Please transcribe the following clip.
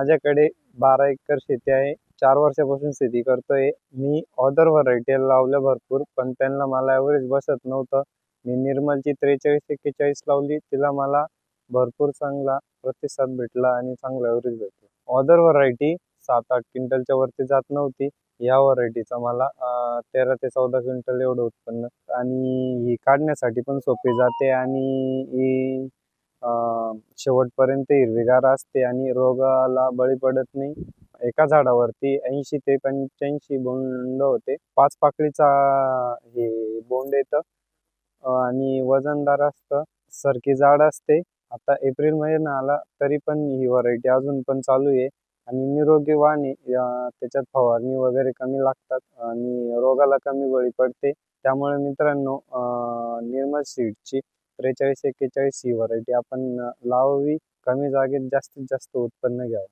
माझ्याकडे 12 एकर शेती आहे. 4 वर्षापासून शेती करतोय. मी ऑदर व्हरायटी लावल्या भरपूर, पण त्यांना मला ॲव्हरेज बसत नव्हतं. मी निर्मलची 43-41 लावली. तिला मला भरपूर चांगला प्रतिसाद भेटला आणि चांगला ॲव्हरेज भेटला. ऑदर व्हरायटी 7-8 क्विंटलच्या वरती जात नव्हती. या व्हरायटीचा मला 13 ते 14 क्विंटल एवढं उत्पन्न आणि ही काढण्यासाठी पण सोपी जाते आणि ही शेवटपर्यंत हिरवीगार असते आणि रोगाला बळी पडत नाही. एका झाडावरती 80 ते 85 बोंड होते. 5 पाकळीचा हे बोंड येतं आणि वजनदार असतं. सरकी जाड असते. आता एप्रिल महिना आला तरी पण ही व्हरायटी अजून पण चालू आहे आणि निरोगी वाण आहे. त्याच्यात फवारणी वगैरे कमी लागतात आणि रोगाला कमी बळी पडते. त्यामुळे मित्रांनो, निर्मल सीड्सची 43-41 ही व्हरायटी आपण लावावी. कमी जागेत जास्तीत जास्त उत्पन्न घ्यावं.